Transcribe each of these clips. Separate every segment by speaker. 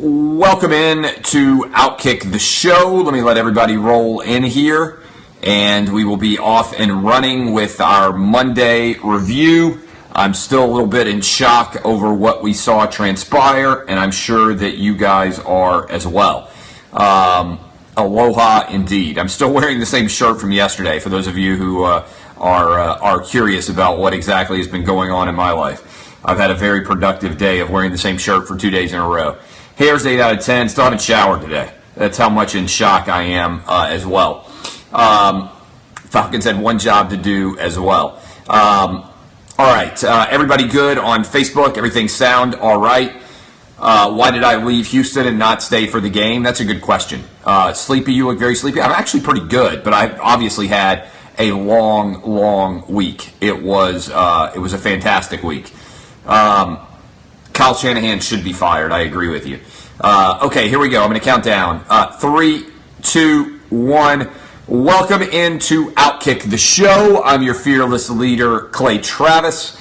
Speaker 1: Welcome in to Outkick the show. Let me let everybody roll in here, and we will be off and running with our Monday review. I'm still a little bit in shock over what we saw transpire, and I'm sure that you guys are as well. Aloha indeed. I'm still wearing the same shirt from yesterday, for those of you who are curious about what exactly has been going on in my life. I've had a very productive day of wearing the same shirt for 2 days in a row. Hair's 8 out of 10. Still haven't showered today. That's how much in shock I am as well. Falcons had one job to do as well. All right. Everybody good on Facebook? Everything sound all right? Why did I leave Houston and not stay for the game? That's a good question. Sleepy, you look very sleepy. I'm actually pretty good, but I've obviously had a long week. It was a fantastic week. Kyle Shanahan should be fired. I agree with you. Okay, here we go. I'm going to count down. 3, 2, 1. Welcome into Outkick the show. I'm your fearless leader, Clay Travis.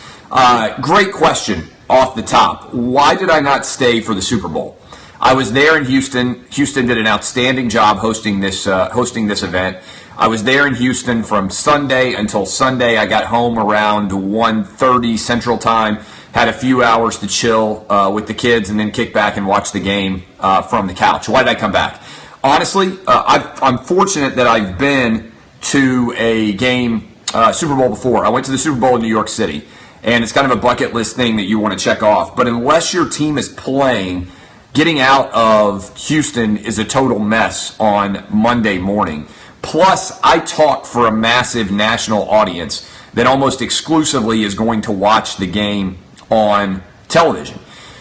Speaker 1: Great question off the top. Why did I not stay for the Super Bowl? I was there in Houston. Houston did an outstanding job hosting this event. I was there in Houston from Sunday until Sunday. I got home around 1:30 Central Time. Had a few hours to chill with the kids and then kick back and watch the game from the couch. Why did I come back? Honestly, I'm fortunate that I've been to a game, Super Bowl before. I went to the Super Bowl in New York City, and it's kind of a bucket list thing that you want to check off. But unless your team is playing, getting out of Houston is a total mess on Monday morning. Plus, I talk for a massive national audience that almost exclusively is going to watch the game on television.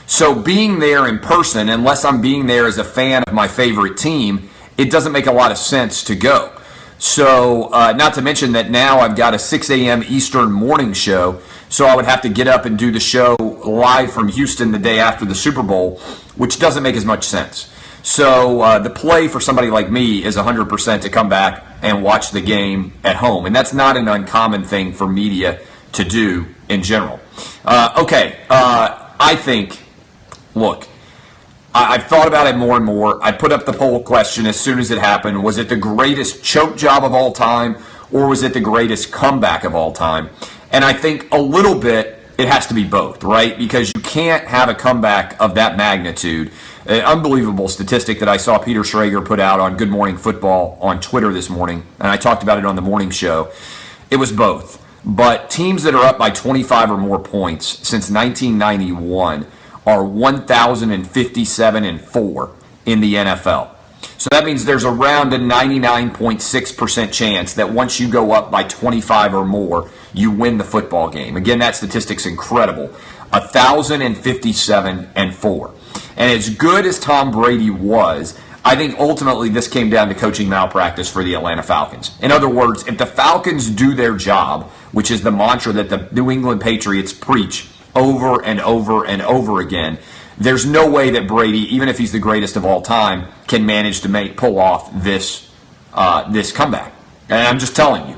Speaker 1: So being there in person, unless I'm being there as a fan of my favorite team, it doesn't make a lot of sense to go. So not to mention that now I've got a 6 a.m. Eastern morning show, so I would have to get up and do the show live from Houston the day after the Super Bowl, which doesn't make as much sense. So the play for somebody like me is 100% to come back and watch the game at home, and that's not an uncommon thing for media to do in general. I think, look, I've thought about it more and more. I put up the poll question as soon as it happened. Was it the greatest choke job of all time, or was it the greatest comeback of all time? And I think a little bit it has to be both, right? Because you can't have a comeback of that magnitude. An unbelievable statistic that I saw Peter Schrager put out on Good Morning Football on Twitter this morning, and I talked about it on the morning show. It was both. But teams that are up by 25 or more points since 1991 are 1,057-4 in the NFL. So that means there's around a 99.6% chance that once you go up by 25 or more, you win the football game. Again, that statistic's incredible. 1,057-4. And as good as Tom Brady was, I think ultimately this came down to coaching malpractice for the Atlanta Falcons. In other words, if the Falcons do their job, which is the mantra that the New England Patriots preach over and over and over again, there's no way that Brady, even if he's the greatest of all time, can manage to pull off this comeback. And I'm just telling you.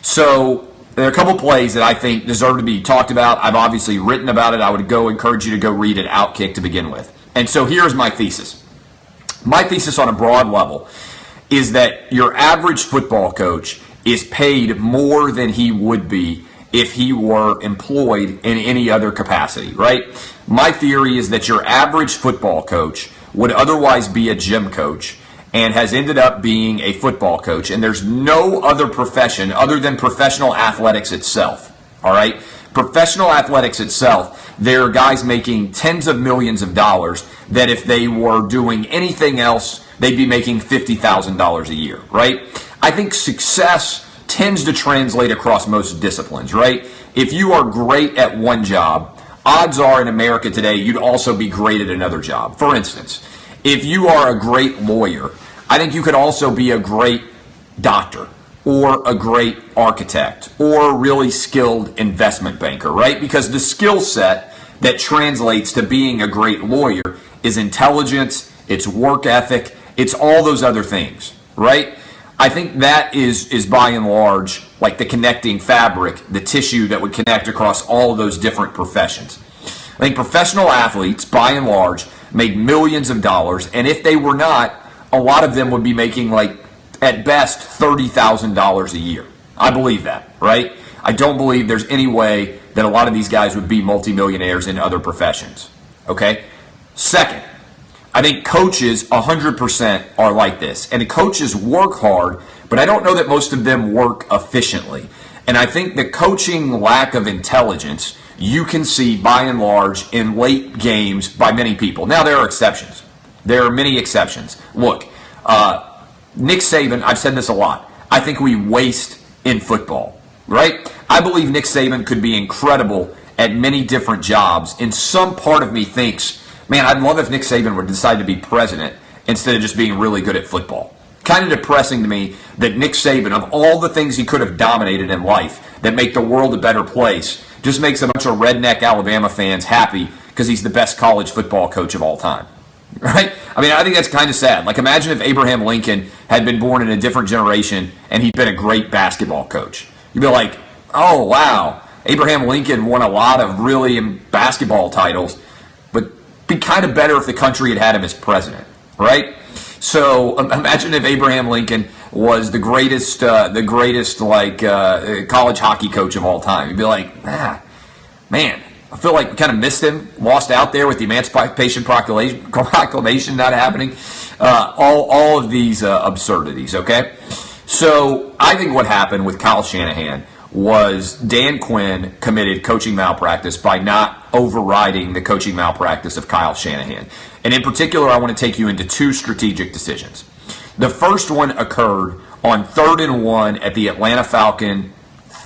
Speaker 1: So there are a couple plays that I think deserve to be talked about. I've obviously written about it. I would encourage you to go read it, Outkick, to begin with. And so here's my thesis. My thesis on a broad level is that your average football coach is paid more than he would be if he were employed in any other capacity, right? My theory is that your average football coach would otherwise be a gym coach and has ended up being a football coach, and there's no other profession other than professional athletics itself, all right? Professional athletics itself, there are guys making tens of millions of dollars that if they were doing anything else, they'd be making $50,000 a year, right? I think success tends to translate across most disciplines, right? If you are great at one job, odds are in America today you'd also be great at another job. For instance, if you are a great lawyer, I think you could also be a great doctor or a great architect or a really skilled investment banker, right? Because the skill set that translates to being a great lawyer is intelligence, it's work ethic, it's all those other things, right? I think that is by and large like the connecting fabric, the tissue that would connect across all of those different professions. I think professional athletes, by and large, made millions of dollars, and if they were not, a lot of them would be making, like, at best, $30,000 a year. I believe that, right? I don't believe there's any way that a lot of these guys would be multimillionaires in other professions, okay? Second, I think coaches 100% are like this. And coaches work hard, but I don't know that most of them work efficiently. And I think the coaching lack of intelligence you can see by and large in late games by many people. Now, there are exceptions. There are many exceptions. Look, Nick Saban, I've said this a lot, I think we waste in football, right? I believe Nick Saban could be incredible at many different jobs. And some part of me thinks, man, I'd love if Nick Saban would decide to be president instead of just being really good at football. Kind of depressing to me that Nick Saban, of all the things he could have dominated in life that make the world a better place, just makes a bunch of redneck Alabama fans happy because he's the best college football coach of all time. Right? I mean, I think that's kind of sad. Like, imagine if Abraham Lincoln had been born in a different generation and he'd been a great basketball coach. You'd be like, oh, wow, Abraham Lincoln won a lot of really basketball titles, but it'd be kind of better if the country had had him as president, right? So imagine if Abraham Lincoln was the greatest college hockey coach of all time. You'd be like, man, I feel like we kind of missed him, lost out there with the Emancipation Proclamation not happening. All of these absurdities, okay? So I think what happened with Kyle Shanahan was Dan Quinn committed coaching malpractice by not overriding the coaching malpractice of Kyle Shanahan. And in particular, I want to take you into two strategic decisions. The first one occurred on 3rd and 1 at the Atlanta Falcon,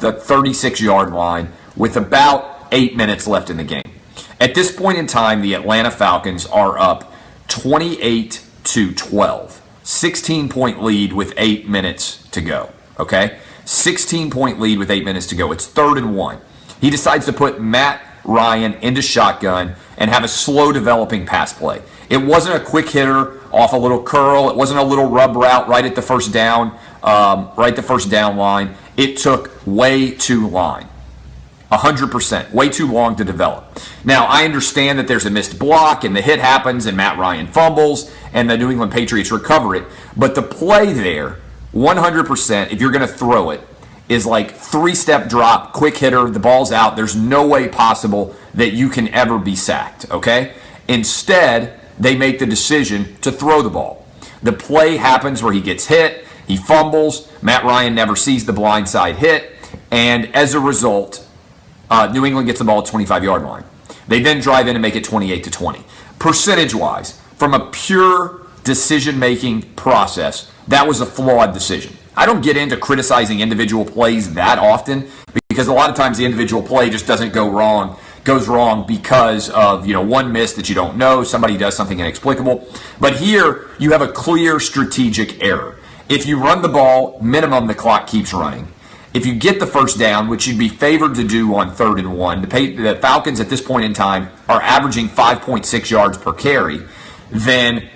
Speaker 1: the 36-yard line, with about 8 minutes left in the game. At this point in time, the Atlanta Falcons are up 28-12, 16-point lead with 8 minutes to go, okay? 16-point lead with 8 minutes to go. It's 3rd and 1. He decides to put Matt Ryan into shotgun and have a slow developing pass play. It wasn't a quick hitter off a little curl. It wasn't a little rub route right at the first down, line. It took way too long. 100%, way too long to develop. Now, I understand that there's a missed block and the hit happens and Matt Ryan fumbles and the New England Patriots recover it. But the play there, 100%, if you're going to throw it, is like 3-step drop, quick hitter, the ball's out. There's no way possible that you can ever be sacked, okay? Instead, they make the decision to throw the ball. The play happens where he gets hit, he fumbles, Matt Ryan never sees the blindside hit, and as a result, New England gets the ball at 25-yard line. They then drive in and make it 28-20. Percentage-wise, from a pure decision-making process, that was a flawed decision. I don't get into criticizing individual plays that often because a lot of times the individual play just doesn't goes wrong because of one miss that you don't know, somebody does something inexplicable. But here you have a clear strategic error. If you run the ball, minimum the clock keeps running. If you get the first down, which you'd be favored to do on 3rd and 1, the Falcons at this point in time are averaging 5.6 yards per carry, then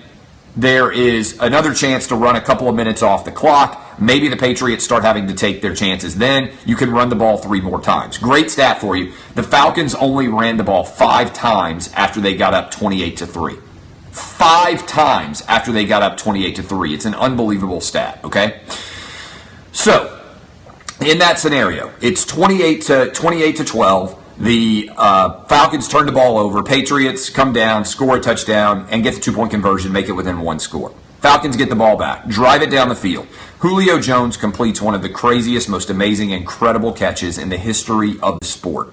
Speaker 1: there is another chance to run a couple of minutes off the clock. Maybe the Patriots start having to take their chances. Then you can run the ball 3 more times. Great stat for you. The Falcons only ran the ball 5 times after they got up 28-3. 5 times after they got up 28-3. It's an unbelievable stat, okay? So, in that scenario, it's 28-12. The Falcons turn the ball over. Patriots come down, score a touchdown, and get the 2-point conversion, make it within 1 score. Falcons get the ball back, drive it down the field. Julio Jones completes one of the craziest, most amazing, incredible catches in the history of the sport.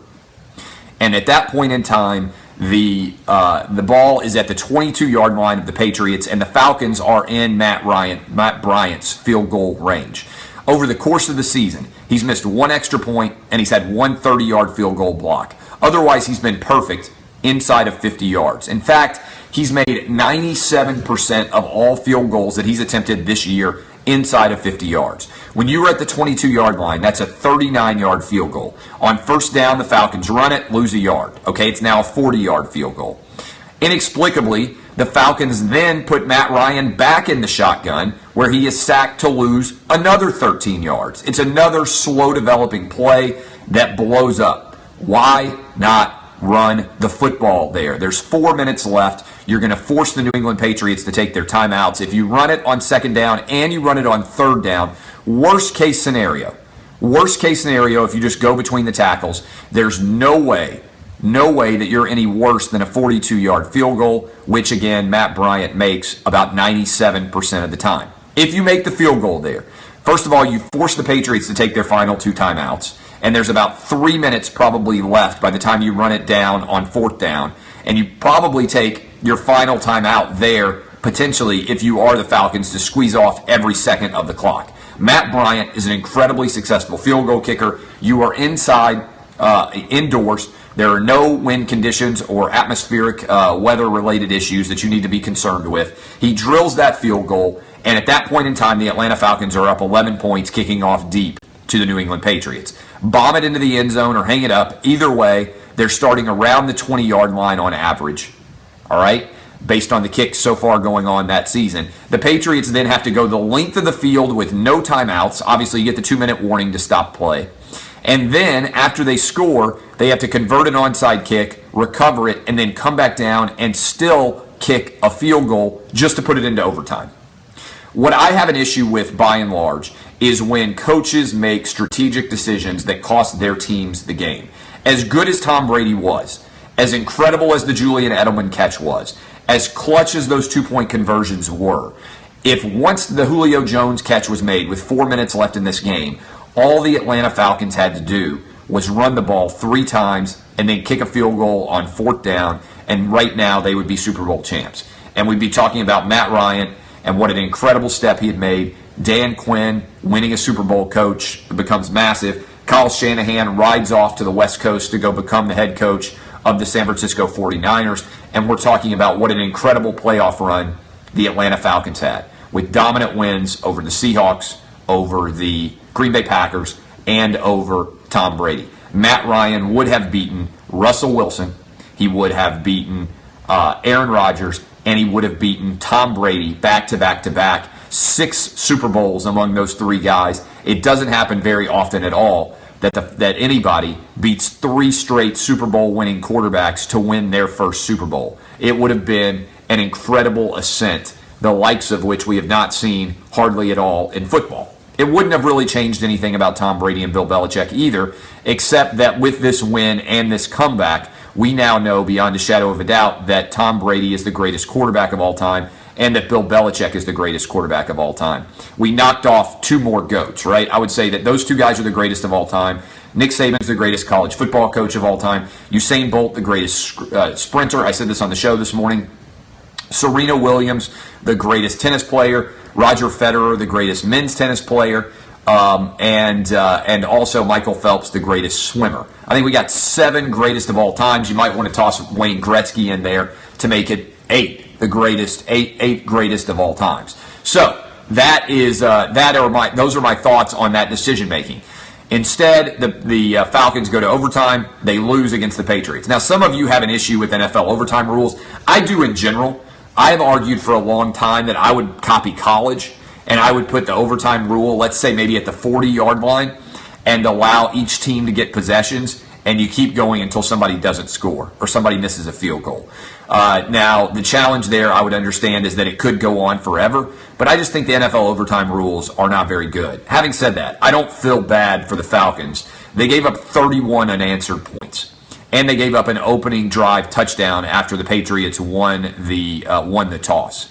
Speaker 1: And at that point in time, the ball is at the 22-yard line of the Patriots, and the Falcons are in Matt Bryant's field goal range. Over the course of the season, he's missed 1 extra point, and he's had 1 30-yard field goal block. Otherwise, he's been perfect inside of 50 yards. In fact, he's made 97% of all field goals that he's attempted this year inside of 50 yards. When you were at the 22-yard line, that's a 39-yard field goal. On first down, the Falcons run it, lose a yard. Okay, it's now a 40-yard field goal. Inexplicably, the Falcons then put Matt Ryan back in the shotgun, where he is sacked to lose another 13 yards. It's another slow developing play that blows up. Why not run the football there. There's 4 minutes left. You're going to force the New England Patriots to take their timeouts. If you run it on second down and you run it on third down, worst case scenario, if you just go between the tackles, there's no way that you're any worse than a 42-yard field goal, which again, Matt Bryant makes about 97% of the time. If you make the field goal there, first of all, you force the Patriots to take their final 2 timeouts, and there's about 3 minutes probably left by the time you run it down on fourth down, and you probably take your final timeout there, potentially, if you are the Falcons, to squeeze off every second of the clock. Matt Bryant is an incredibly successful field goal kicker. You are inside, indoors. There are no wind conditions or atmospheric weather-related issues that you need to be concerned with. He drills that field goal, and at that point in time, the Atlanta Falcons are up 11 points, kicking off deep to the New England Patriots. Bomb it into the end zone or hang it up. Either way, they're starting around the 20-yard line on average, all right, based on the kicks so far going on that season. The Patriots then have to go the length of the field with no timeouts. Obviously, you get the 2-minute warning to stop play. And then, after they score, they have to convert an onside kick, recover it, and then come back down and still kick a field goal just to put it into overtime. What I have an issue with, by and large, is when coaches make strategic decisions that cost their teams the game. As good as Tom Brady was, as incredible as the Julian Edelman catch was, as clutch as those 2-point conversions were, if once the Julio Jones catch was made with 4 minutes left in this game, all the Atlanta Falcons had to do was run the ball 3 times and then kick a field goal on fourth down, and right now they would be Super Bowl champs. And we'd be talking about Matt Ryan and what an incredible step he had made. Dan Quinn winning a Super Bowl coach becomes massive. Kyle Shanahan rides off to the West Coast to go become the head coach of the San Francisco 49ers. And we're talking about what an incredible playoff run the Atlanta Falcons had, with dominant wins over the Seahawks, over the Green Bay Packers, and over Tom Brady. Matt Ryan would have beaten Russell Wilson. He would have beaten Aaron Rodgers, and he would have beaten Tom Brady back to back to back. 6 Super Bowls among those 3 guys. It doesn't happen very often at all that anybody beats 3 straight Super Bowl winning quarterbacks to win their first Super Bowl. It would have been an incredible ascent, the likes of which we have not seen hardly at all in football. It wouldn't have really changed anything about Tom Brady and Bill Belichick either, except that with this win and this comeback, we now know beyond a shadow of a doubt that Tom Brady is the greatest quarterback of all time and that Bill Belichick is the greatest quarterback of all time. We knocked off 2 more GOATs, right? I would say that those 2 guys are the greatest of all time. Nick Saban's the greatest college football coach of all time. Usain Bolt, the greatest sprinter. I said this on the show this morning. Serena Williams, the greatest tennis player. Roger Federer, the greatest men's tennis player. And also Michael Phelps, the greatest swimmer. I think we got 7 greatest of all times. You might want to toss Wayne Gretzky in there to make it 8. The greatest, eight greatest of all times. So those are my thoughts on that decision making. Instead, the Falcons go to overtime. They lose against the Patriots. Now, some of you have an issue with NFL overtime rules. I do in general. I have argued for a long time that I would copy college and I would put the overtime rule, let's say maybe at the 40-yard line, and allow each team to get possessions, and you keep going until somebody doesn't score or somebody misses a field goal. Now, the challenge there, I would understand, is that it could go on forever, but I just think the NFL overtime rules are not very good. Having said that, I don't feel bad for the Falcons. They gave up 31 unanswered points, and they gave up an opening drive touchdown after the Patriots won the toss.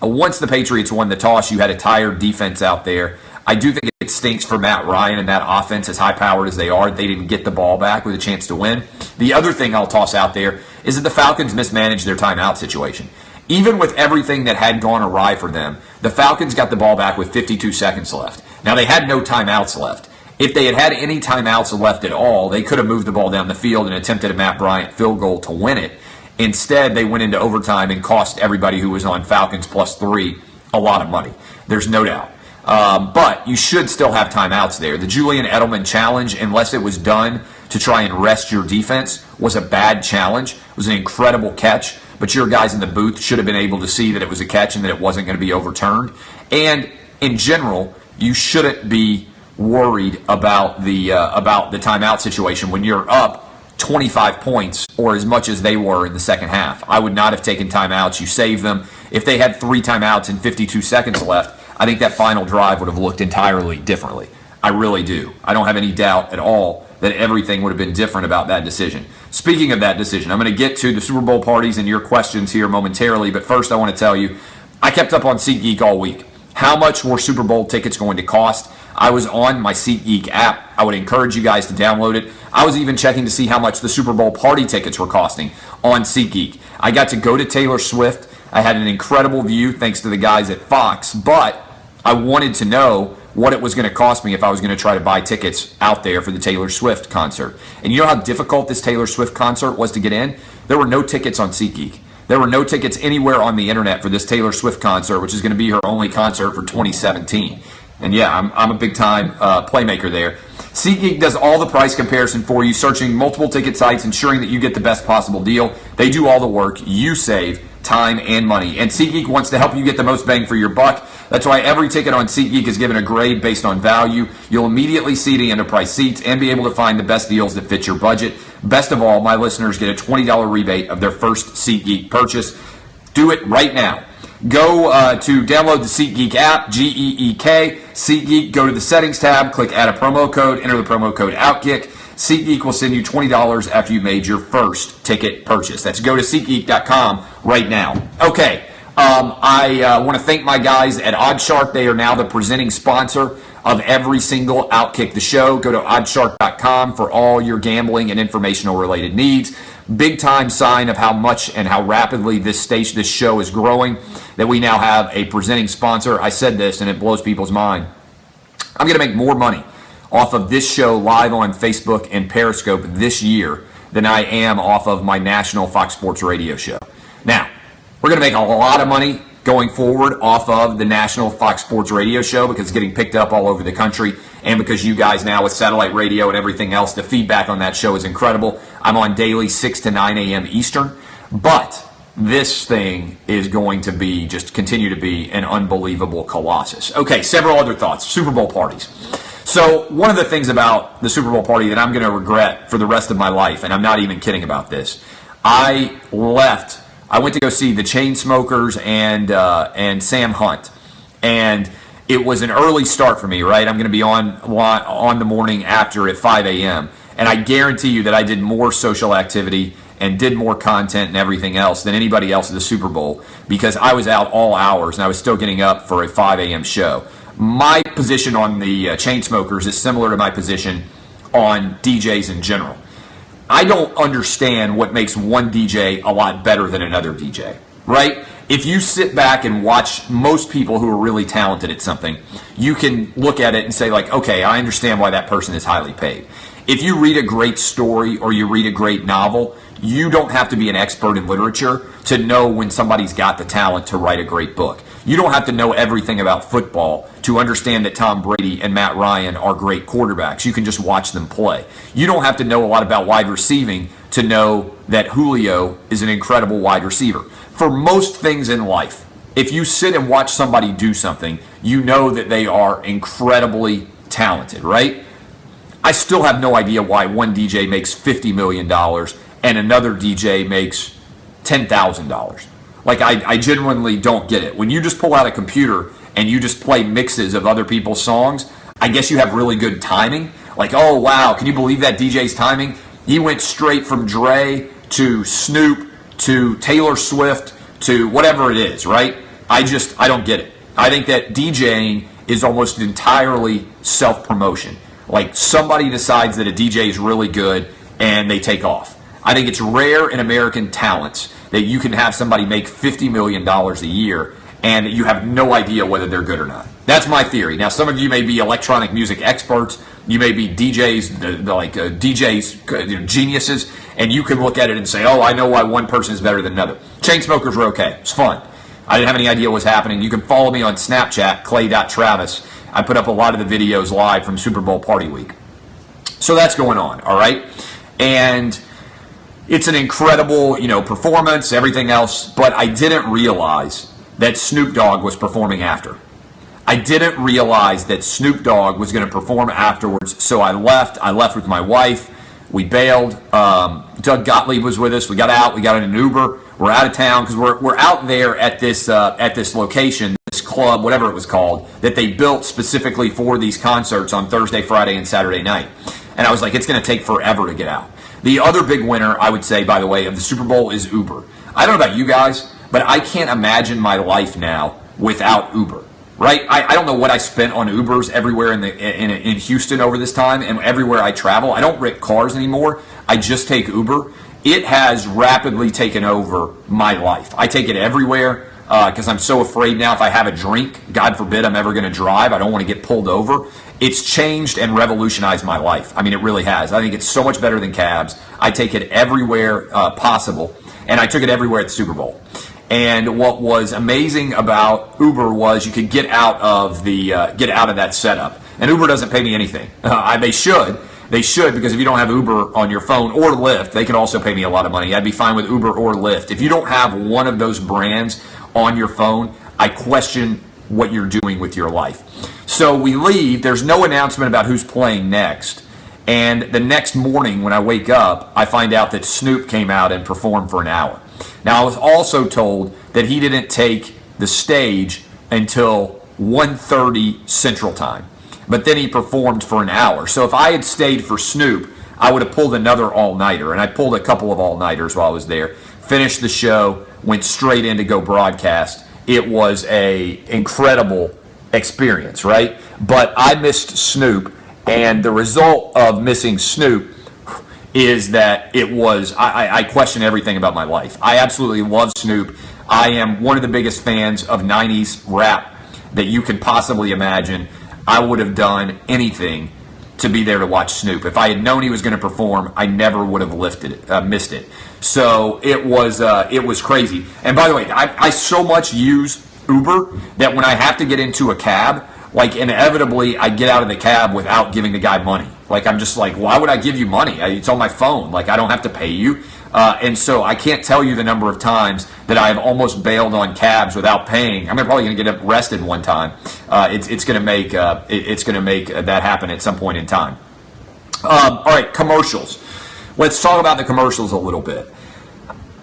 Speaker 1: Once the Patriots won the toss, you had a tired defense out there. I do think it stinks for Matt Ryan and that offense, as high-powered as they are. They didn't get the ball back with a chance to win. The other thing I'll toss out there is that the Falcons mismanaged their timeout situation. Even with everything that had gone awry for them, the Falcons got the ball back with 52 seconds left. Now, they had no timeouts left. If they had had any timeouts left at all, they could have moved the ball down the field and attempted a Matt Bryant field goal to win it. Instead, they went into overtime and cost everybody who was on Falcons +3 a lot of money. There's no doubt. But you should still have timeouts there. The Julian Edelman challenge, unless it was done to try and rest your defense, was a bad challenge. It was an incredible catch, but your guys in the booth should have been able to see that it was a catch and that it wasn't going to be overturned. And in general, you shouldn't be worried about the timeout situation when you're up 25 points or as much as they were in the second half. I would not have taken timeouts. You save them. If they had 3 timeouts and 52 seconds left, I think that final drive would have looked entirely differently. I really do. I don't have any doubt at all that everything would have been different about that decision. Speaking of that decision, I'm going to get to the Super Bowl parties and your questions here momentarily, but first I want to tell you, I kept up on SeatGeek all week. How much were Super Bowl tickets going to cost? I was on my SeatGeek app. I would encourage you guys to download it. I was even checking to see how much the Super Bowl party tickets were costing on SeatGeek. I got to go to Taylor Swift. I had an incredible view thanks to the guys at Fox, but I wanted to know what it was going to cost me if I was going to try to buy tickets out there for the Taylor Swift concert. And you know how difficult this Taylor Swift concert was to get in? There were no tickets on SeatGeek. There were no tickets anywhere on the internet for this Taylor Swift concert, which is going to be her only concert for 2017. And yeah, I'm a big-time playmaker there. SeatGeek does all the price comparison for you, searching multiple ticket sites, ensuring that you get the best possible deal. They do all the work. You save time and money. And SeatGeek wants to help you get the most bang for your buck. That's why every ticket on SeatGeek is given a grade based on value. You'll immediately see the enterprise seats and be able to find the best deals that fit your budget. Best of all, my listeners get a $20 rebate of their first SeatGeek purchase. Do it right now. Go to download the SeatGeek app, G-E-E-K, SeatGeek, go to the settings tab, click add a promo code, enter the promo code OUTKICK. SeatGeek will send you $20 after you made your first ticket purchase. That's go to SeatGeek.com right now. Okay, I want to thank my guys at OddsShark. They are now the presenting sponsor of every single Outkick the Show. Go to oddshark.com for all your gambling and informational related needs. Big time sign of how much and how rapidly this show is growing, that we now have a presenting sponsor. I said this and it blows people's mind. I'm going to make more money off of this show live on Facebook and Periscope this year than I am off of my national Fox Sports radio show. Now, we're going to make a lot of money going forward off of the national Fox Sports radio show because it's getting picked up all over the country, and because you guys now with satellite radio and everything else, the feedback on that show is incredible. I'm on daily 6 to 9 a.m. Eastern, but this thing is going to be, just continue to be an unbelievable colossus. Okay, several other thoughts. Super Bowl parties. So one of the things about the Super Bowl party that I'm going to regret for the rest of my life, and I'm not even kidding about this, I went to go see the Chainsmokers and Sam Hunt, and it was an early start for me, right? I'm going to be on the morning after at 5 a.m., and I guarantee you that I did more social activity and did more content and everything else than anybody else at the Super Bowl because I was out all hours and I was still getting up for a 5 a.m. show. My position on the Chainsmokers is similar to my position on DJs in general. I don't understand what makes one DJ a lot better than another DJ, right? If you sit back and watch most people who are really talented at something, you can look at it and say like, okay, I understand why that person is highly paid. If you read a great story or you read a great novel, you don't have to be an expert in literature to know when somebody's got the talent to write a great book. You don't have to know everything about football to understand that Tom Brady and Matt Ryan are great quarterbacks. You can just watch them play. You don't have to know a lot about wide receiving to know that Julio is an incredible wide receiver. For most things in life, if you sit and watch somebody do something, you know that they are incredibly talented, right? I still have no idea why one DJ makes $50 million and another DJ makes $10,000. Like, I genuinely don't get it. When you just pull out a computer and you just play mixes of other people's songs, I guess you have really good timing. Like, oh, wow, can you believe that DJ's timing? He went straight from Dre to Snoop to Taylor Swift to whatever it is, right? I don't get it. I think that DJing is almost entirely self-promotion. Like, somebody decides that a DJ is really good and they take off. I think it's rare in American talents that you can have somebody make $50 million a year and you have no idea whether they're good or not. That's my theory. Now, some of you may be electronic music experts. You may be DJs, DJs, geniuses, and you can look at it and say, oh, I know why one person is better than another. Chainsmokers were okay. It's fun. I didn't have any idea what was happening. You can follow me on Snapchat, clay.travis. I put up a lot of the videos live from Super Bowl Party Week. So that's going on, all right? And it's an incredible, performance, everything else, but I didn't realize that Snoop Dogg was performing after. I didn't realize that Snoop Dogg was going to perform afterwards, so I left. I left with my wife. We bailed. Doug Gottlieb was with us. We got out. We got in an Uber. We're out of town because we're out there at this location, this club, whatever it was called, that they built specifically for these concerts on Thursday, Friday, and Saturday night. And I was like, it's going to take forever to get out. The other big winner, I would say, by the way, of the Super Bowl is Uber. I don't know about you guys, but I can't imagine my life now without Uber. Right? I don't know what I spent on Ubers everywhere in Houston over this time, and everywhere I travel. I don't rent cars anymore. I just take Uber. It has rapidly taken over my life. I take it everywhere because I'm so afraid now if I have a drink, God forbid I'm ever going to drive. I don't want to get pulled over. It's changed and revolutionized my life. I mean, it really has. I think it's so much better than cabs. I take it everywhere possible, and I took it everywhere at the Super Bowl. And what was amazing about Uber was you could get out of that setup. And Uber doesn't pay me anything. They should because if you don't have Uber on your phone or Lyft, they can also pay me a lot of money. I'd be fine with Uber or Lyft. If you don't have one of those brands on your phone, I question what you're doing with your life. So we leave. There's no announcement about who's playing next. And the next morning when I wake up, I find out that Snoop came out and performed for an hour. Now, I was also told that he didn't take the stage until 1:30 Central Time. But then he performed for an hour. So if I had stayed for Snoop, I would have pulled another all-nighter. And I pulled a couple of all-nighters while I was there. Finished the show, went straight in to go broadcast. It was an incredible experience, right? But I missed Snoop. And the result of missing Snoop is that I question everything about my life. I absolutely love Snoop. I am one of the biggest fans of 90s rap that you can possibly imagine. I would have done anything to be there to watch Snoop. If I had known he was going to perform, I never would have missed it. So it was crazy. And by the way, I so much use Uber that when I have to get into a cab, like inevitably I get out of the cab without giving the guy money. Like I'm just like, why would I give you money? It's on my phone. Like I don't have to pay you. And so I can't tell you the number of times that I have almost bailed on cabs without paying. I'm probably going to get arrested one time. It's going to make that happen at some point in time. All right, commercials. Let's talk about the commercials a little bit.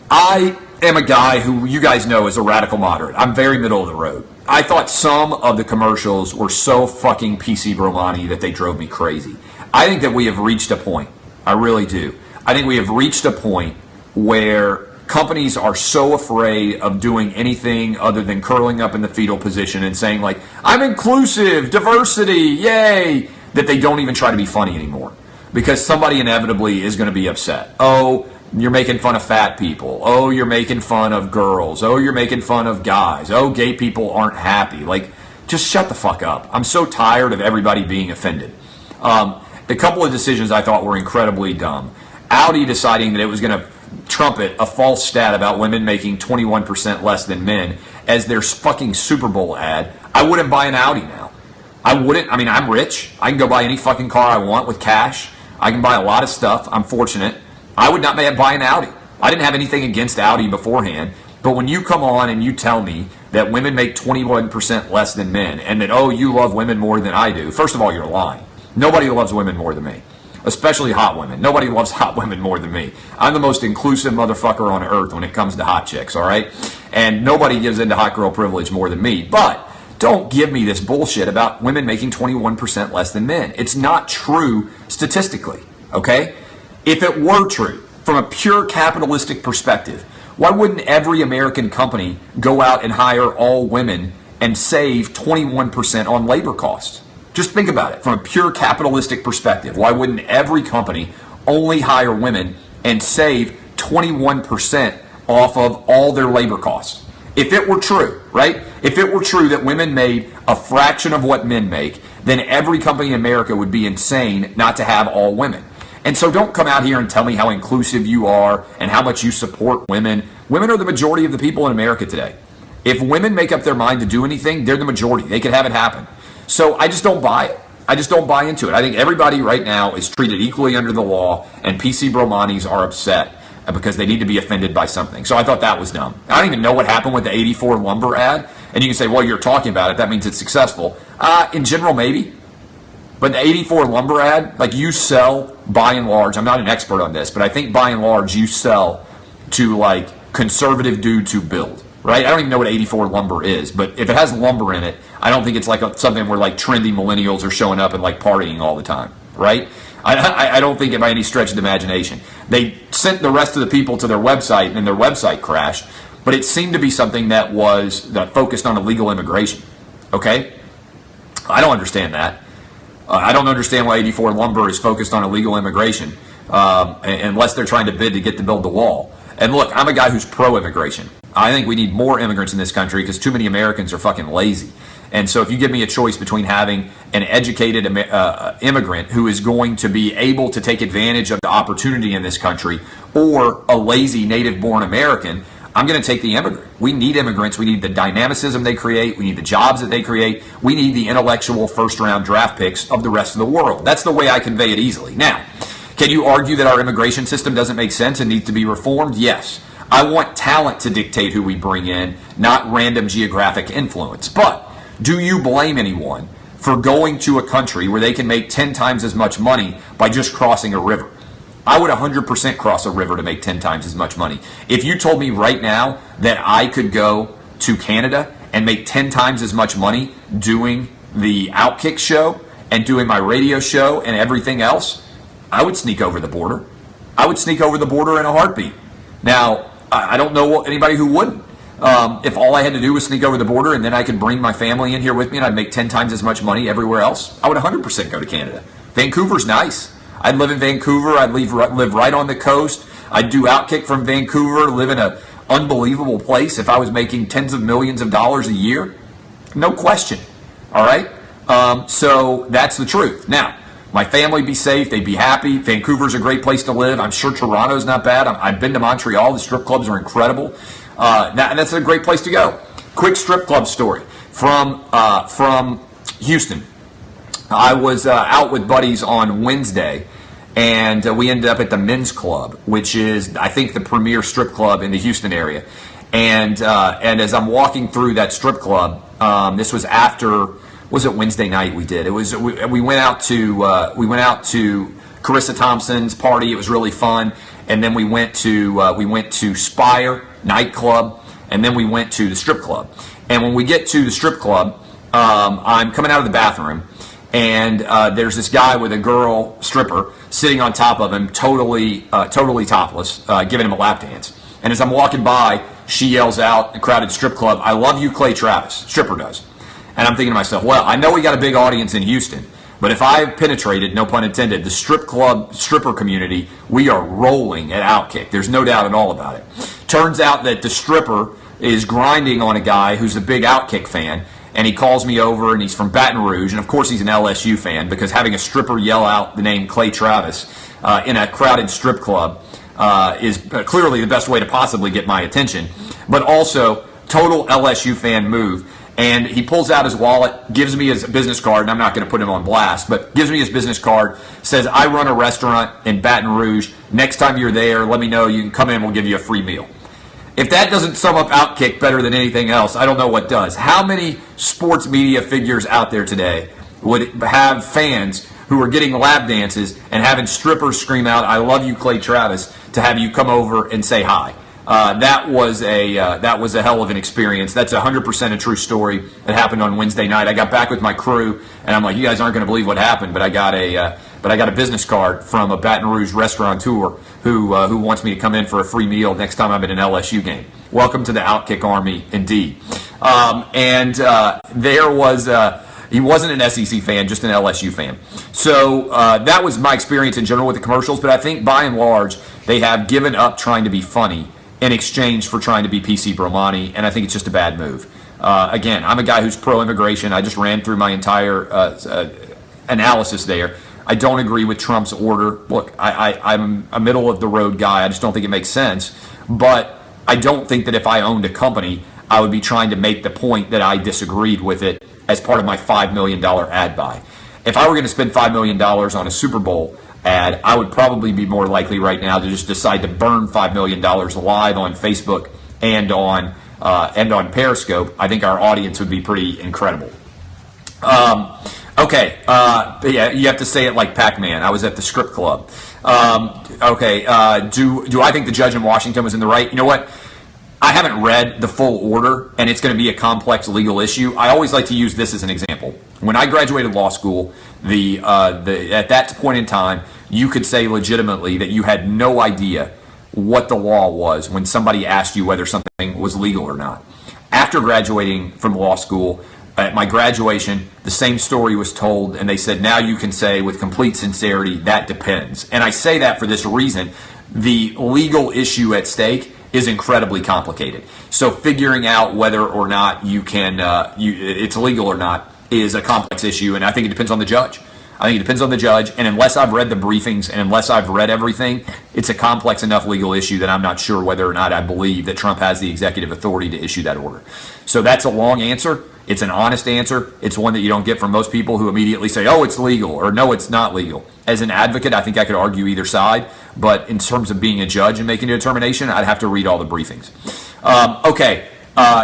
Speaker 1: I am a guy who you guys know is a radical moderate. I'm very middle of the road. I thought some of the commercials were so fucking PC Bromani that they drove me crazy. I think that we have reached a point. I really do. I think we have reached a point where companies are so afraid of doing anything other than curling up in the fetal position and saying like, I'm inclusive, diversity, yay, that they don't even try to be funny anymore. Because somebody inevitably is going to be upset. Oh, you're making fun of fat people. Oh, you're making fun of girls. Oh, you're making fun of guys. Oh, gay people aren't happy. Like, just shut the fuck up. I'm so tired of everybody being offended. The couple of decisions I thought were incredibly dumb. Audi deciding that it was going to trumpet a false stat about women making 21% less than men as their fucking Super Bowl ad. I wouldn't buy an Audi now. I wouldn't. I mean, I'm rich. I can go buy any fucking car I want with cash. I can buy a lot of stuff. I'm fortunate. I would not buy an Audi. I didn't have anything against Audi beforehand, but when you come on and you tell me that women make 21% less than men and that, oh, you love women more than I do, first of all, you're lying. Nobody loves women more than me, especially hot women. Nobody loves hot women more than me. I'm the most inclusive motherfucker on earth when it comes to hot chicks, all right? And nobody gives into hot girl privilege more than me, but don't give me this bullshit about women making 21% less than men. It's not true statistically, okay? If it were true, from a pure capitalistic perspective, why wouldn't every American company go out and hire all women and save 21% on labor costs? Just think about it from a pure capitalistic perspective. Why wouldn't every company only hire women and save 21% off of all their labor costs? If it were true, right? If it were true that women made a fraction of what men make, then every company in America would be insane not to have all women. And so don't come out here and tell me how inclusive you are and how much you support women. Women are the majority of the people in America today. If women make up their mind to do anything, they're the majority. They could have it happen. So I just don't buy it. I just don't buy into it. I think everybody right now is treated equally under the law, and PC Bromanis are upset because they need to be offended by something. So I thought that was dumb. I don't even know what happened with the 84 lumber ad. And you can say, well, you're talking about it. That means it's successful. In general, maybe. But the 84 lumber ad, like you sell by and large, I'm not an expert on this, but I think by and large you sell to like conservative dudes who build, right? I don't even know what 84 lumber is, but if it has lumber in it, I don't think it's like something where like trendy millennials are showing up and like partying all the time, right? I don't think it by any stretch of the imagination. They sent the rest of the people to their website and then their website crashed, but it seemed to be something that focused on illegal immigration, okay? I don't understand that. I don't understand why 84 Lumber is focused on illegal immigration unless they're trying to bid to build the wall. And look, I'm a guy who's pro-immigration. I think we need more immigrants in this country because too many Americans are fucking lazy. And so if you give me a choice between having an educated immigrant who is going to be able to take advantage of the opportunity in this country or a lazy native-born American, I'm going to take the immigrant. We need immigrants. We need the dynamicism they create. We need the jobs that they create. We need the intellectual first-round draft picks of the rest of the world. That's the way I convey it easily. Now, can you argue that our immigration system doesn't make sense and needs to be reformed? Yes. I want talent to dictate who we bring in, not random geographic influence. But do you blame anyone for going to a country where they can make 10 times as much money by just crossing a river? I would 100% cross a river to make 10 times as much money. If you told me right now that I could go to Canada and make 10 times as much money doing the Outkick show and doing my radio show and everything else, I would sneak over the border. I would sneak over the border in a heartbeat. Now, I don't know anybody who wouldn't. If all I had to do was sneak over the border and then I could bring my family in here with me and I'd make 10 times as much money everywhere else, I would 100% go to Canada. Vancouver's nice. I'd live in Vancouver. I'd live right on the coast. I'd do Outkick from Vancouver, live in an unbelievable place if I was making tens of millions of dollars a year. No question. All right? So that's the truth. Now, my family would be safe. They'd be happy. Vancouver's a great place to live. I'm sure Toronto's not bad. I've been to Montreal. The strip clubs are incredible. That's a great place to go. Quick strip club story from Houston. I was out with buddies on Wednesday, and we ended up at the Men's Club, which is, I think, the premier strip club in the Houston area. And as I'm walking through that strip club, this was after, was it Wednesday night we did? It was we went out to Carissa Thompson's party. It was really fun, and then we went to Spire nightclub, and then we went to the strip club. And when we get to the strip club, I'm coming out of the bathroom. And there's this guy with a girl stripper sitting on top of him, totally topless, giving him a lap dance. And as I'm walking by, she yells out, the crowded strip club, "I love you, Clay Travis." Stripper does. And I'm thinking to myself, well, I know we got a big audience in Houston, but if I've penetrated, no pun intended, the stripper community, we are rolling at Outkick. There's no doubt at all about it. Turns out that the stripper is grinding on a guy who's a big Outkick fan. And he calls me over, and he's from Baton Rouge, and of course he's an LSU fan, because having a stripper yell out the name Clay Travis in a crowded strip club is clearly the best way to possibly get my attention, but also total LSU fan move. And he pulls out his wallet, gives me his business card, and I'm not going to put him on blast, but gives me his business card, says, "I run a restaurant in Baton Rouge. Next time you're there, let me know. You can come in, we'll give you a free meal." If that doesn't sum up Outkick better than anything else, I don't know what does. How many sports media figures out there today would have fans who are getting lap dances and having strippers scream out, "I love you, Clay Travis," to have you come over and say hi? That was a hell of an experience. That's 100% a true story that happened on Wednesday night. I got back with my crew, and I'm like, you guys aren't going to believe what happened, but I got a business card from a Baton Rouge restaurateur who wants me to come in for a free meal next time I'm at an LSU game. Welcome to the Outkick Army, indeed. There was he wasn't an SEC fan, just an LSU fan. So that was my experience in general with the commercials. But I think by and large they have given up trying to be funny in exchange for trying to be PC Bromani, and I think it's just a bad move. Again, I'm a guy who's pro-immigration. I just ran through my entire analysis there. I don't agree with Trump's order. Look, I'm a middle-of-the-road guy. I just don't think it makes sense. But I don't think that if I owned a company, I would be trying to make the point that I disagreed with it as part of my $5 million ad buy. If I were going to spend $5 million on a Super Bowl ad, I would probably be more likely right now to just decide to burn $5 million live on Facebook and on Periscope. I think our audience would be pretty incredible. Okay, yeah, you have to say it like Pac-Man. I was at the script club. Okay, do I think the judge in Washington was in the right? You know what? I haven't read the full order, and it's going to be a complex legal issue. I always like to use this as an example. When I graduated law school, at that point in time, you could say legitimately that you had no idea what the law was when somebody asked you whether something was legal or not. After graduating from law school, at my graduation, the same story was told, and they said, now you can say with complete sincerity, that depends. And I say that for this reason. The legal issue at stake is incredibly complicated. So figuring out whether or not you can, it's legal or not is a complex issue, and I think it depends on the judge. I think it depends on the judge, and unless I've read the briefings and unless I've read everything, it's a complex enough legal issue that I'm not sure whether or not I believe that Trump has the executive authority to issue that order. So that's a long answer. It's an honest answer. It's one that you don't get from most people who immediately say, oh, it's legal, or no, it's not legal. As an advocate, I think I could argue either side, but in terms of being a judge and making a determination, I'd have to read all the briefings.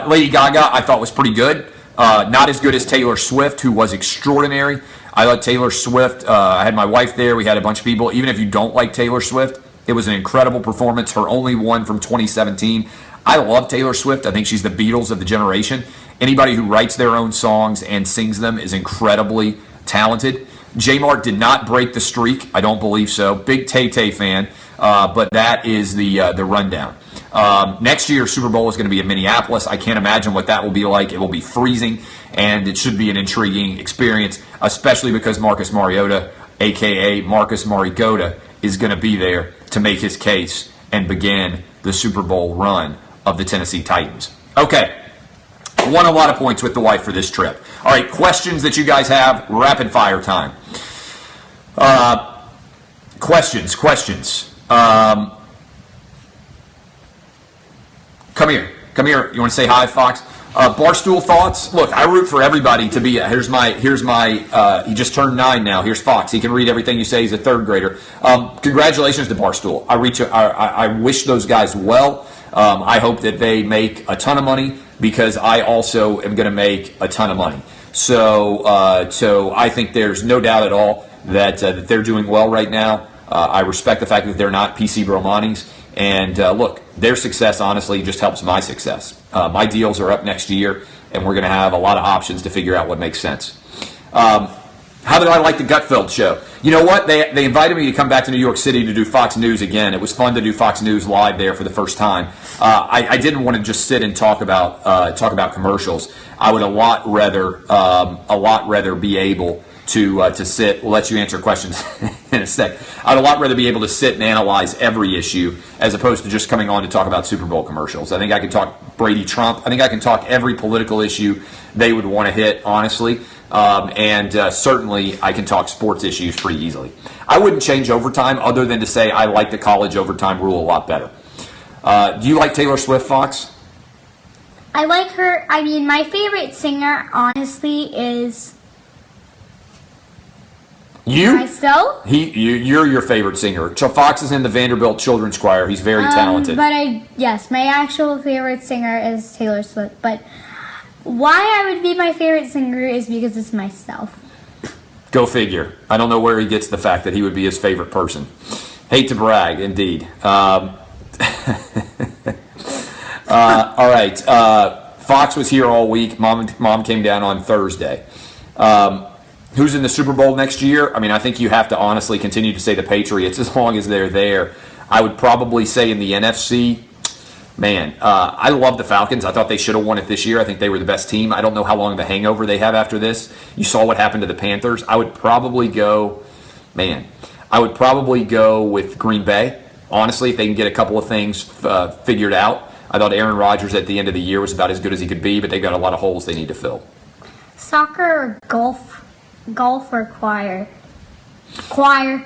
Speaker 1: Lady Gaga, I thought was pretty good. Not as good as Taylor Swift, who was extraordinary. I like Taylor Swift. I had my wife there. We had a bunch of people. Even if you don't like Taylor Swift, it was an incredible performance. Her only one from 2017. I love Taylor Swift. I think she's the Beatles of the generation. Anybody who writes their own songs and sings them is incredibly talented. J-Mart did not break the streak. I don't believe so. Big Tay-Tay fan, but that is the rundown. Next year's Super Bowl is going to be in Minneapolis. I can't imagine what that will be like. It will be freezing, and it should be an intriguing experience, especially because Marcus Mariota, a.k.a. Marcus Mariota, is going to be there to make his case and begin the Super Bowl run of the Tennessee Titans. Okay. Won a lot of points with the wife for this trip. All right, questions that you guys have, rapid fire time. Questions. Come here. You want to say hi, Fox? Barstool thoughts. Look, I root for everybody to be. Here's my. He just turned 9 now. Here's Fox. He can read everything you say. He's a 3rd grader. Congratulations to Barstool. I wish those guys well. I hope that they make a ton of money, because I also am going to make a ton of money. So I think there's no doubt at all that they're doing well right now. I respect the fact that they're not PC Bromanis. And look, their success honestly just helps my success. My deals are up next year, and we're going to have a lot of options to figure out what makes sense. How did I like the Gutfeld show? You know what? They invited me to come back to New York City to do Fox News again. It was fun to do Fox News live there for the first time. I didn't want to just sit and talk about commercials. I would a lot rather be able to sit. We'll let you answer questions in a sec. I'd a lot rather be able to sit and analyze every issue as opposed to just coming on to talk about Super Bowl commercials. I think I can talk Brady Trump. I think I can talk every political issue they would want to hit, honestly. Certainly I can talk sports issues pretty easily. I wouldn't change overtime other than to say I like the college overtime rule a lot better. Do you like Taylor Swift, Fox?
Speaker 2: I like her. I mean, my favorite singer, honestly, is
Speaker 1: you?
Speaker 2: Myself?
Speaker 1: You're your favorite singer. Fox is in the Vanderbilt Children's Choir. He's very talented.
Speaker 2: Yes, my actual favorite singer is Taylor Swift. But why I would be my favorite singer is because it's myself.
Speaker 1: Go figure. I don't know where he gets the fact that he would be his favorite person. Hate to brag, indeed. All right. Fox was here all week. Mom came down on Thursday. Who's in the Super Bowl next year? I mean, I think you have to honestly continue to say the Patriots as long as they're there. I would probably say in the NFC, man, I love the Falcons. I thought they should have won it this year. I think they were the best team. I don't know how long of a hangover they have after this. You saw what happened to the Panthers. I would probably go with Green Bay. Honestly, if they can get a couple of things figured out. I thought Aaron Rodgers at the end of the year was about as good as he could be, but they've got a lot of holes they need to fill.
Speaker 2: Soccer or golf? Golf or choir? Choir.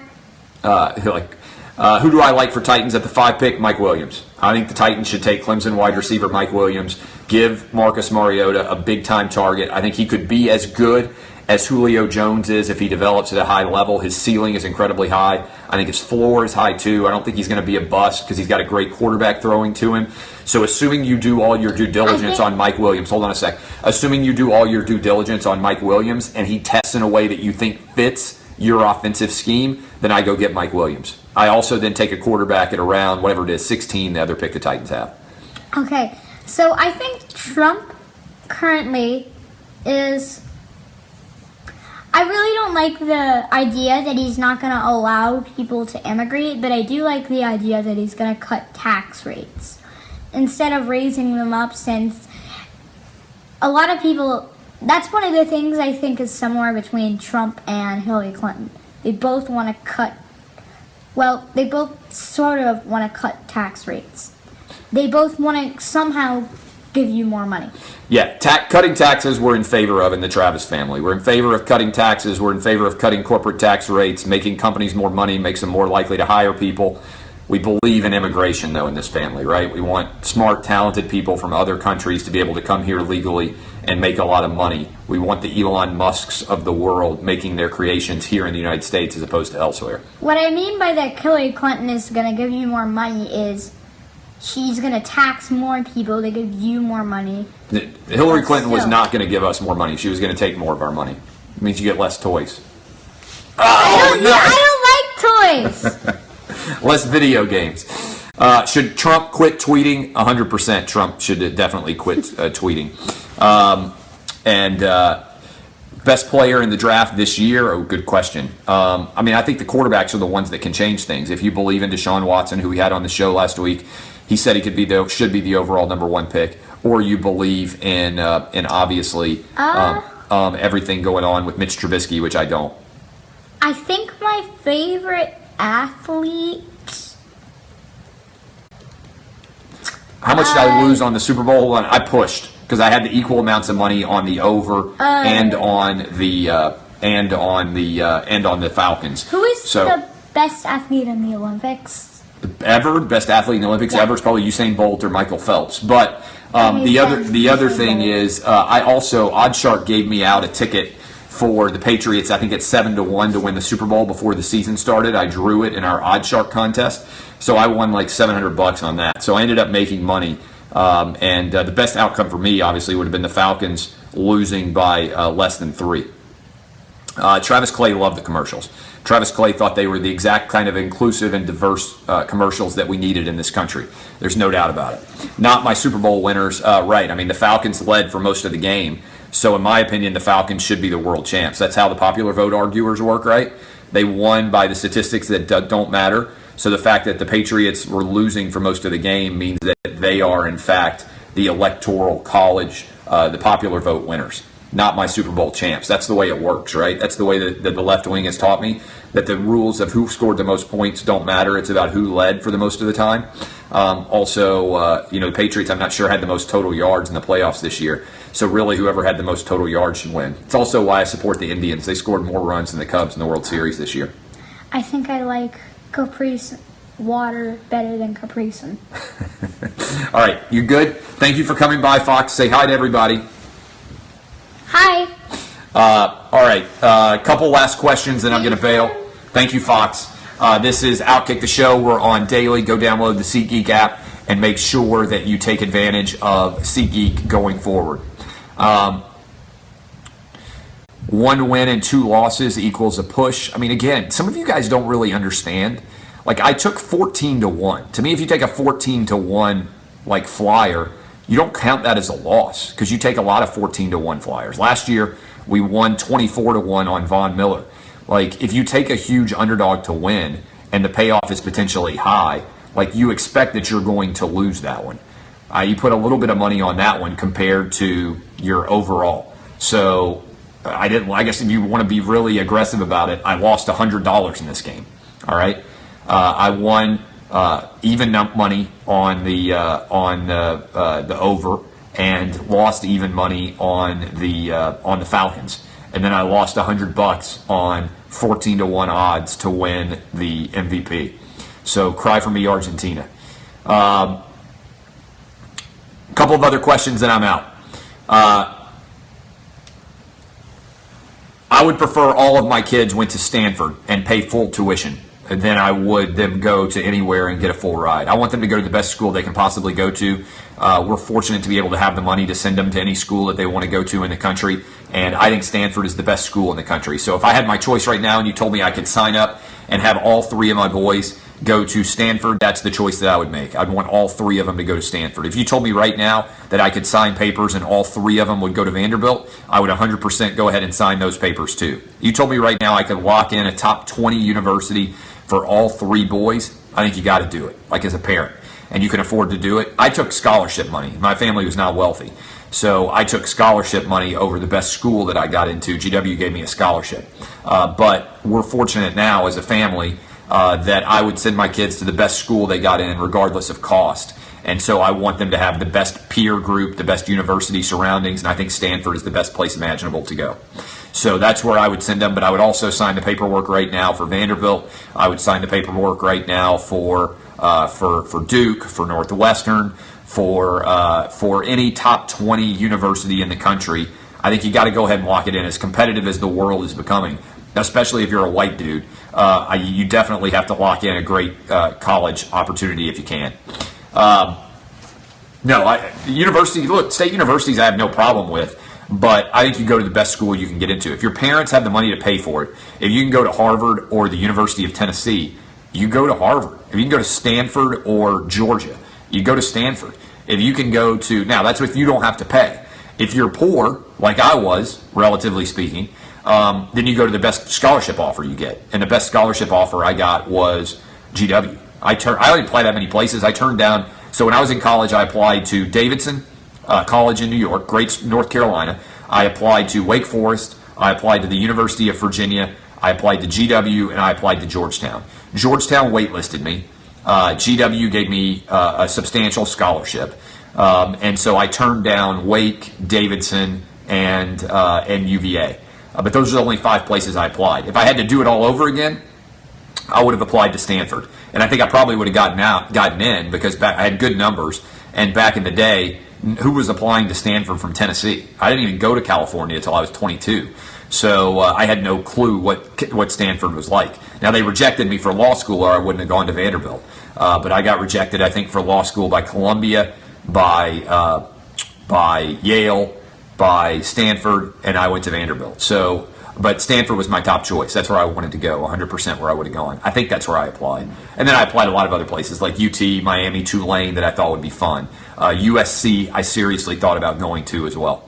Speaker 1: Who do I like for Titans at the 5 pick? Mike Williams. I think the Titans should take Clemson wide receiver Mike Williams, give Marcus Mariota a big-time target. I think he could be as good as Julio Jones is if he develops at a high level. His ceiling is incredibly high. I think his floor is high too. I don't think he's going to be a bust because he's got a great quarterback throwing to him. So assuming you do all your due diligence on Mike Williams, hold on a sec. Assuming you do all your due diligence on Mike Williams and he tests in a way that you think fits your offensive scheme, then I go get Mike Williams. I also then take a quarterback at around, whatever it is, 16, the other pick the Titans have.
Speaker 2: Okay, so I think Trump currently is... I really don't like the idea that he's not going to allow people to immigrate, but I do like the idea that he's going to cut tax rates instead of raising them up, since a lot of people... That's one of the things I think is similar between Trump and Hillary Clinton. They both want to cut... Well, they both sort of want to cut tax rates. They both want to somehow give you more money.
Speaker 1: Yeah, cutting taxes we're in favor of in the Travis family. We're in favor of cutting taxes. We're in favor of cutting corporate tax rates. Making companies more money makes them more likely to hire people. We believe in immigration, though, in this family, right? We want smart, talented people from other countries to be able to come here legally and make a lot of money. We want the Elon Musks of the world making their creations here in the United States as opposed to elsewhere.
Speaker 2: What I mean by that Hillary Clinton is going to give you more money is she's going to tax more people to give you more money.
Speaker 1: Hillary Clinton was not going to give us more money. She was going to take more of our money. It means you get less toys. Oh, no!
Speaker 2: I don't like toys!
Speaker 1: Less video games. Should Trump quit tweeting? 100% Trump should definitely quit tweeting. Best player in the draft this year? Oh, good question. I think the quarterbacks are the ones that can change things. If you believe in Deshaun Watson, who we had on the show last week, he said he should be the overall number one pick. Or you believe in obviously everything going on with Mitch Trubisky, which I don't.
Speaker 2: I think my favorite athlete.
Speaker 1: How much did I lose on the Super Bowl? Hold on, I pushed because I had the equal amounts of money on the over and on the Falcons.
Speaker 2: Who is the best athlete in the Olympics?
Speaker 1: Best athlete in the Olympics ever is probably Usain Bolt or Michael Phelps. But the other thing is, I also OddsShark gave me out a ticket for the Patriots. I think it's 7-1 to win the Super Bowl before the season started. I drew it in our OddsShark contest, so I won like $700 on that. So I ended up making money, and the best outcome for me obviously would have been the Falcons losing by less than 3. Travis Clay loved the commercials. Travis Clay thought they were the exact kind of inclusive and diverse commercials that we needed in this country. There's no doubt about it. Not my Super Bowl winners, right. I mean, the Falcons led for most of the game. So in my opinion, the Falcons should be the world champs. That's how the popular vote arguers work, right? They won by the statistics that don't matter. So the fact that the Patriots were losing for most of the game means that they are, in fact, the electoral college, the popular vote winners, not my Super Bowl champs. That's the way it works, right? That's the way that the left wing has taught me, that the rules of who scored the most points don't matter. It's about who led for the most of the time. The Patriots, I'm not sure, had the most total yards in the playoffs this year. So really, whoever had the most total yards should win. It's also why I support the Indians. They scored more runs than the Cubs in the World Series this year.
Speaker 2: I think I like Caprice water better than Capri-Sun.
Speaker 1: All right, you good? Thank you for coming by, Fox. Say hi to everybody.
Speaker 2: Hi.
Speaker 1: All right, a couple last questions, and I'm going to bail. Thank you, Fox. This is Outkick the Show. We're on daily. Go download the SeatGeek app and make sure that you take advantage of SeatGeek going forward. 1 win and 2 losses equals a push. I mean, again, some of you guys don't really understand. Like, I took 14-1. To me, if you take a 14-1 like flyer, you don't count that as a loss because you take a lot of 14-1 flyers. Last year, we won 24-1 on Von Miller. Like, if you take a huge underdog to win and the payoff is potentially high, like, you expect that you're going to lose that one. You put a little bit of money on that one compared to your overall. So I guess if you want to be really aggressive about it, I lost $100 in this game. All right. I won even money on the over and lost even money on the Falcons, and then I lost $100 on 14-1 odds to win the MVP. So cry for me, Argentina. A couple of other questions, and I'm out. I would prefer all of my kids went to Stanford and pay full tuition than I would them go to anywhere and get a full ride. I want them to go to the best school they can possibly go to. We're fortunate to be able to have the money to send them to any school that they want to go to in the country, and I think Stanford is the best school in the country. So if I had my choice right now and you told me I could sign up and have all three of my boys go to Stanford, that's the choice that I would make. I'd want all three of them to go to Stanford. If you told me right now that I could sign papers and all three of them would go to Vanderbilt, I would 100% go ahead and sign those papers too. You told me right now I could lock in a top 20 university for all three boys, I think you got to do it, like as a parent, and you can afford to do it. I took scholarship money. My family was not wealthy, so I took scholarship money over the best school that I got into. GW gave me a scholarship, but we're fortunate now as a family that I would send my kids to the best school they got in regardless of cost. And so I want them to have the best peer group, the best university surroundings, and I think Stanford is the best place imaginable to go. So that's where I would send them, but I would also sign the paperwork right now for Vanderbilt. I would sign the paperwork right now for Duke, for Northwestern, for any top 20 university in the country. I think you got to go ahead and lock it in. As competitive as the world is becoming, especially if you're a white dude, you definitely have to lock in a great college opportunity if you can. State universities I have no problem with, but I think you go to the best school you can get into. If your parents have the money to pay for it, if you can go to Harvard or the University of Tennessee, you go to Harvard. If you can go to Stanford or Georgia, you go to Stanford. If you can go to, now that's if you don't have to pay. If you're poor, like I was, relatively speaking, then you go to the best scholarship offer you get. And the best scholarship offer I got was GW. I didn't apply that many places. I turned down, so when I was in college, I applied to Davidson College in New York, great North Carolina. I applied to Wake Forest. I applied to the University of Virginia. I applied to GW, and I applied to Georgetown. Georgetown waitlisted me. GW gave me a substantial scholarship. And so I turned down Wake, Davidson, and UVA. But those are the only 5 places I applied. If I had to do it all over again, I would have applied to Stanford. And I think I probably would have gotten in because I had good numbers. And back in the day, who was applying to Stanford from Tennessee? I didn't even go to California until I was 22. So I had no clue what Stanford was like. Now, they rejected me for law school or I wouldn't have gone to Vanderbilt. But I got rejected, I think, for law school by Columbia, by Yale, by Stanford, and I went to Vanderbilt. So, but Stanford was my top choice. That's where I wanted to go, 100% where I would have gone. I think that's where I applied. And then I applied a lot of other places like UT, Miami, Tulane that I thought would be fun. USC, I seriously thought about going to as well.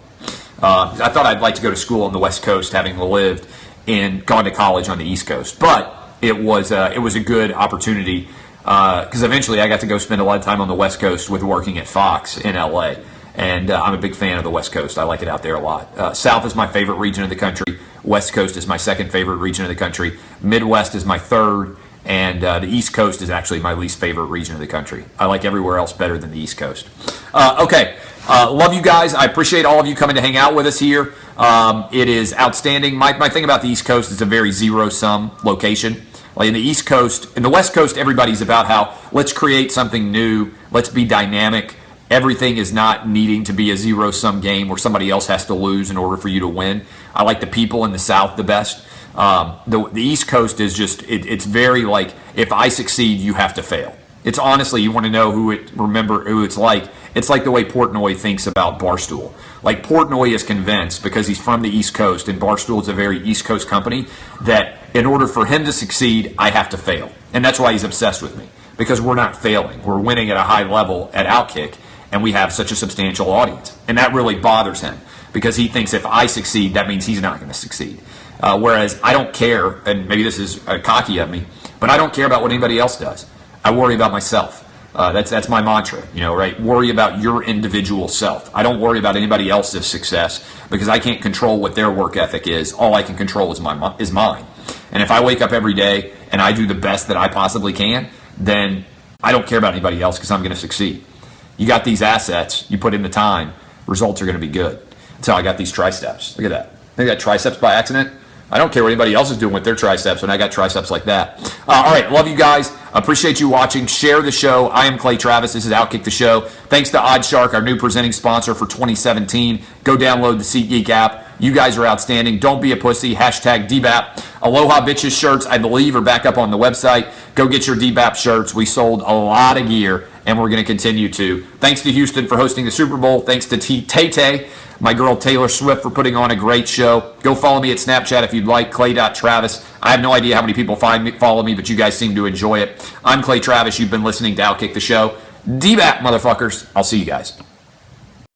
Speaker 1: I thought I'd like to go to school on the West Coast, having lived and gone to college on the East Coast. But it was a good opportunity because eventually I got to go spend a lot of time on the West Coast with working at Fox in LA. And I'm a big fan of the West Coast. I like it out there a lot. South is my favorite region of the country. West Coast is my second favorite region of the country. Midwest is my third. And the East Coast is actually my least favorite region of the country. I like everywhere else better than the East Coast. Okay. Love you guys. I appreciate all of you coming to hang out with us here. It is outstanding. My thing about the East Coast is a very zero-sum location. Like in the East Coast, in the West Coast, everybody's about how let's create something new. Let's be dynamic. Everything is not needing to be a zero-sum game where somebody else has to lose in order for you to win. I like the people in the South the best. The East Coast is just, it's very like, if I succeed, you have to fail. It's honestly, you want to know who it's like. It's like the way Portnoy thinks about Barstool. Like Portnoy is convinced, because he's from the East Coast, and Barstool is a very East Coast company, that in order for him to succeed, I have to fail. And that's why he's obsessed with me, because we're not failing. We're winning at a high level at Outkick, and we have such a substantial audience. And that really bothers him, because he thinks if I succeed, that means he's not going to succeed. Whereas I don't care, and maybe this is cocky of me, but I don't care about what anybody else does. I worry about myself. That's my mantra, right? Worry about your individual self. I don't worry about anybody else's success because I can't control what their work ethic is. All I can control is mine. And if I wake up every day and I do the best that I possibly can, then I don't care about anybody else because I'm going to succeed. You got these assets, you put in the time, results are going to be good. That's how I got these triceps. Look at that. I got triceps by accident. I don't care what anybody else is doing with their triceps when I got triceps like that. All right, love you guys. Appreciate you watching. Share the show. I am Clay Travis. This is Outkick the Show. Thanks to OddsShark, our new presenting sponsor for 2017. Go download the SeatGeek app. You guys are outstanding. Don't be a pussy. Hashtag DBAP. Aloha Bitches shirts, I believe, are back up on the website. Go get your DBAP shirts. We sold a lot of gear, and we're going to continue to. Thanks to Houston for hosting the Super Bowl. Thanks to Tay-Tay, my girl Taylor Swift, for putting on a great show. Go follow me at Snapchat if you'd like, clay.travis. I have no idea how many people follow me, but you guys seem to enjoy it. I'm Clay Travis. You've been listening to Outkick the Show. DBAP, motherfuckers. I'll see you guys.